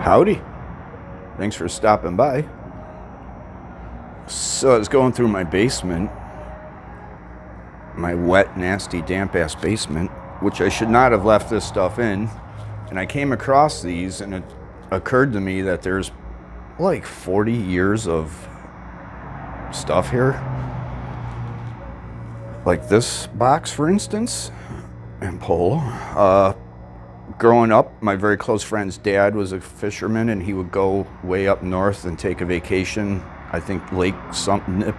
Howdy. Thanks for stopping by. So I was going through my basement, my wet, nasty, damp-ass basement, which I should not have left this stuff in, and I came across these, and it occurred to me that there's like 40 years of stuff here. Like this box, for instance, and pole. Growing up, my very close friend's dad was a fisherman, and he would go way up north and take a vacation. I think Lake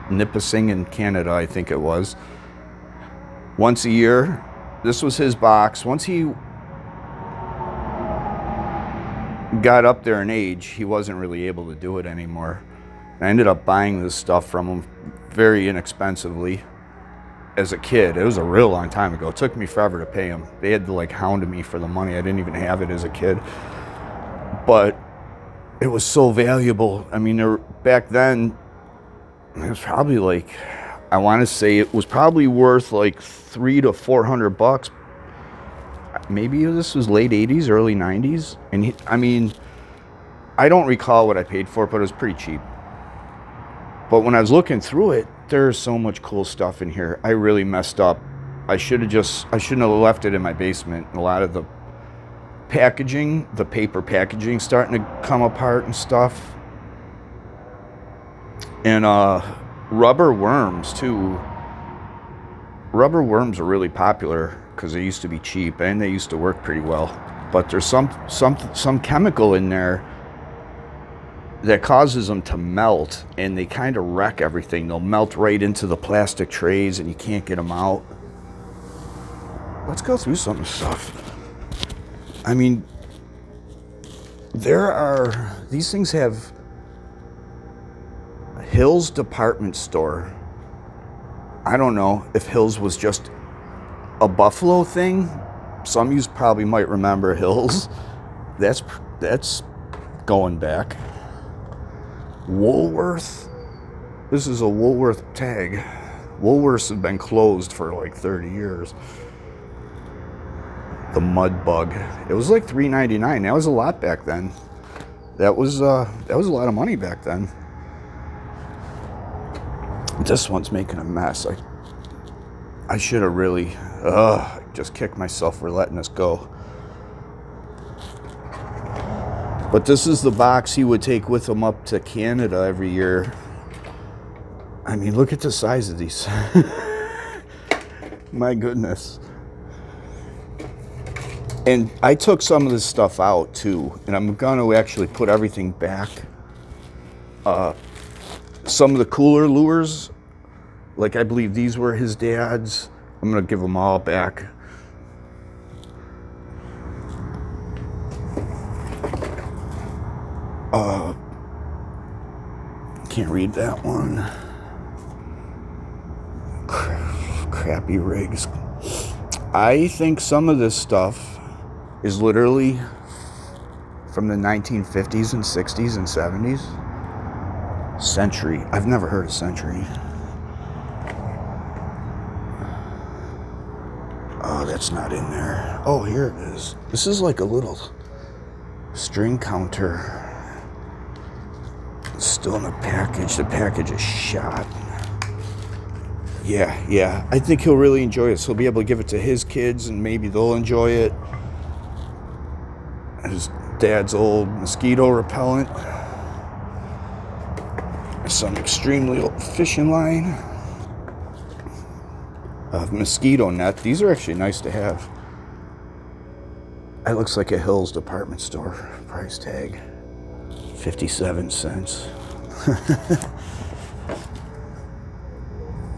Nipissing in Canada, I think it was. Once a year. This was his box. Once he got up there in age, he wasn't really able to do it anymore. I ended up buying this stuff from him very inexpensively. As a kid, it was a real long time ago. It took me forever to pay them. They had to like hound me for the money. I didn't even have it as a kid. But it was so valuable. I mean, back then, it was probably like, I want to say it was probably worth like $300 to $400. Maybe this was late 80s, early 90s. And I don't recall what I paid for it, but it was pretty cheap. But when I was looking through it, there's so much cool stuff in here. I really messed up. I shouldn't have left it in my basement. A lot of the packaging, the paper packaging, starting to come apart and stuff. And rubber worms too. Rubber worms are really popular because they used to be cheap and they used to work pretty well. But there's some chemical in there that causes them to melt, and they kind of wreck everything. They'll melt right into the plastic trays and you can't get them out. Let's go through some of the stuff. I mean, these things have Hills Department Store. I don't know if Hills was just a Buffalo thing. Some of you probably might remember Hills. That's going back. Woolworth. This is a Woolworth tag. Woolworths have been closed for like 30 years. The Mud Bug. It was like $3.99. That was a lot back then. That was a lot of money back then. This one's making a mess. I should have really just kicked myself for letting this go. But this is the box he would take with him up to Canada every year. I mean, look at the size of these. My goodness. And I took some of this stuff out too, and I'm going to actually put everything back. Some of the cooler lures, like I believe these were his dad's, I'm going to give them all back. Can't read that one. Crappy rigs. I think some of this stuff is literally from the 1950s and 60s and 70s. Century. I've never heard of Century. Oh, that's not in there. Oh, here it is. This is like a little string counter. It's still in the package. The package is shot. Yeah. I think he'll really enjoy it. So he'll be able to give it to his kids and maybe they'll enjoy it. His dad's old mosquito repellent. Some extremely old fishing line. Mosquito net. These are actually nice to have. That looks like a Hills Department Store price tag. 57 cents.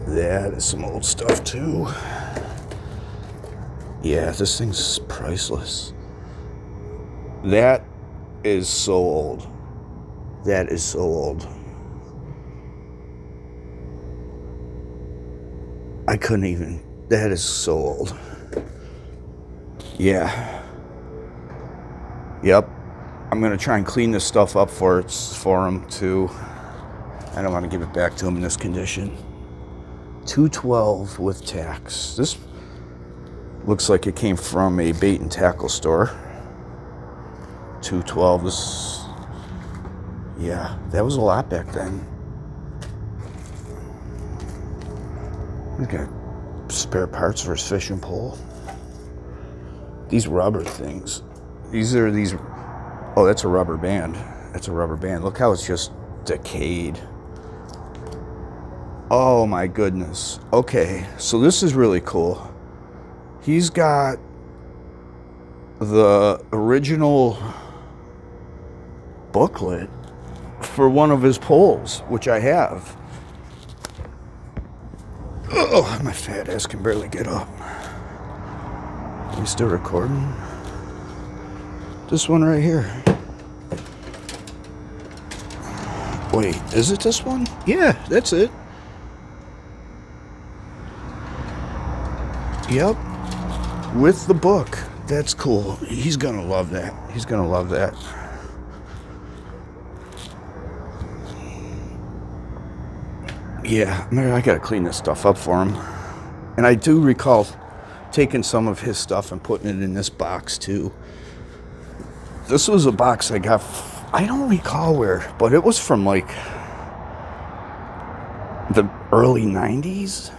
That is some old stuff too. Yeah, this thing's priceless. That is so old. That is so old. I couldn't even. That is so old. Yeah. Yep. I'm going to try and clean this stuff up for him too. I don't want to give it back to him in this condition. $2.12 with tax. This looks like it came from a bait and tackle store. 212. This, yeah, that was a lot back then. We got spare parts for his fishing pole. These rubber things. These are these. Oh, that's a rubber band. That's a rubber band. Look how it's just decayed. Oh my goodness. Okay, so this is really cool. He's got the original booklet for one of his poles, which I have. Oh, my fat ass can barely get up. Are we still recording? This one right here. Wait, is it this one? Yeah, that's it. Yep. With the book. That's cool. He's gonna love that. He's gonna love that. Yeah, I gotta clean this stuff up for him. And I do recall taking some of his stuff and putting it in this box too. This was a box I got, I don't recall where, but it was from like the early 90s.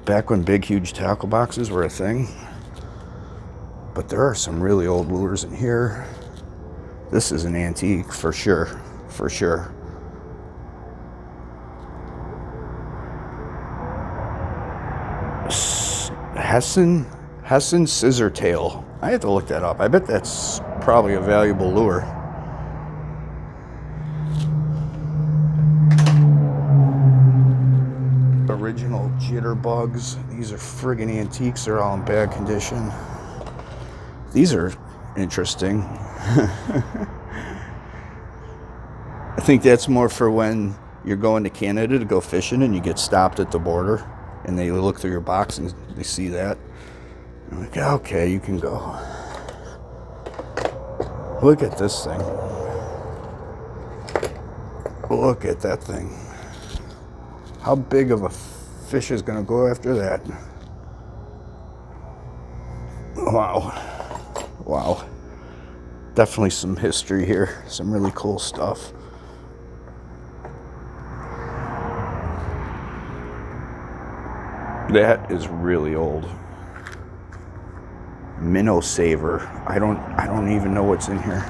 Back when big, huge tackle boxes were a thing. But there are some really old lures in here. This is an antique for sure, for sure. Hessen Scissor Tail. I have to look that up. I bet that's probably a valuable lure. Original jitterbugs. These are friggin' antiques. They're all in bad condition. These are interesting. I think that's more for when you're going to Canada to go fishing and you get stopped at the border and they look through your box and they see that. I'm like, okay, you can go. Look at this thing. Look at that thing. How big of a fish is going to go after that? Wow. Wow. Definitely some history here. Some really cool stuff. That is really old. Minnow Saver. I don't even know what's in here.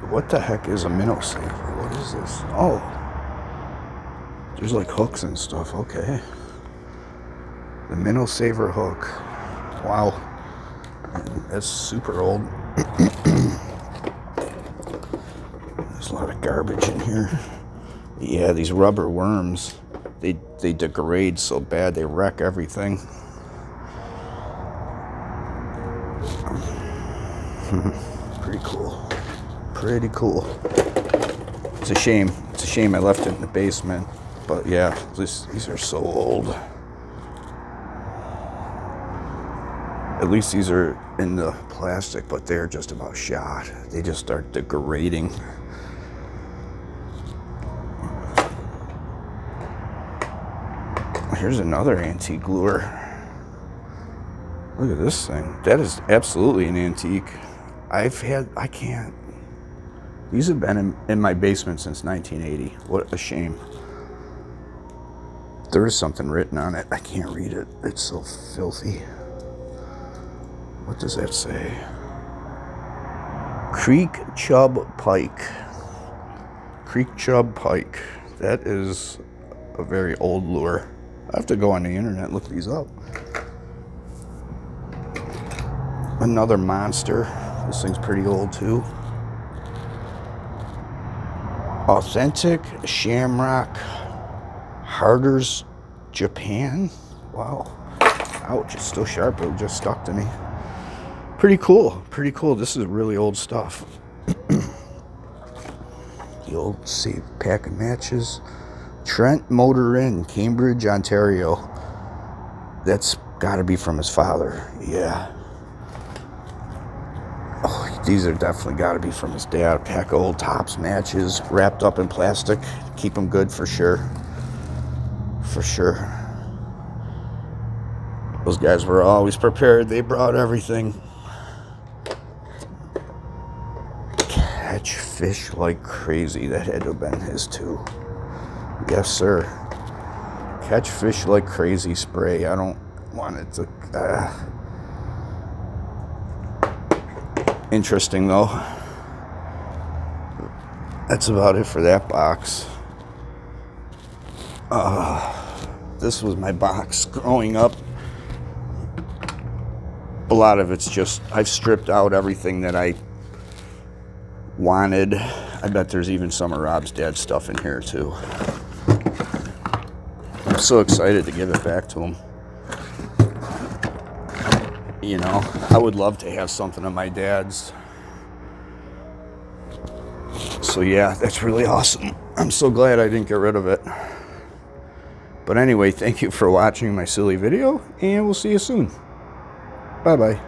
What the heck is a Minnow Saver? What is this? Oh. There's like hooks and stuff. Okay. The Minnow Saver hook. Wow. That's super old. There's a lot of garbage in here. Yeah, these rubber worms, they degrade so bad they wreck everything. Pretty cool. Pretty cool. It's a shame. It's a shame I left it in the basement. But yeah, these are so old. At least these are in the plastic, but they're just about shot. They just start degrading. Here's another antique lure. Look at this thing. That is absolutely an antique. These have been in my basement since 1980. What a shame. There is something written on it. I can't read it. It's so filthy. What does that say? Creek Chub Pike. Creek Chub Pike. That is a very old lure. I have to go on the internet and look these up. Another monster. This thing's pretty old too. Authentic Shamrock Harders Japan. Wow. Ouch, it's still sharp. It just stuck to me. Pretty cool. Pretty cool. This is really old stuff. The old safe pack of matches. Trent Motor Inn, Cambridge, Ontario. That's got to be from his father. Yeah. Oh, these are definitely got to be from his dad. A pack of old Tops matches wrapped up in plastic. Keep them good for sure. For sure. Those guys were always prepared. They brought everything. Catch fish like crazy. That had to have been his too. Yes, sir. Catch fish like crazy spray. I don't want it to... Interesting, though. That's about it for that box. This was my box growing up. A lot of it's just... I've stripped out everything that I wanted. I bet there's even some of Rob's dad's stuff in here, too. I'm so excited to give it back to him. You know, I would love to have something of my dad's. So yeah, that's really awesome. I'm so glad I didn't get rid of it. But anyway, thank you for watching my silly video, and we'll see you soon. Bye-bye.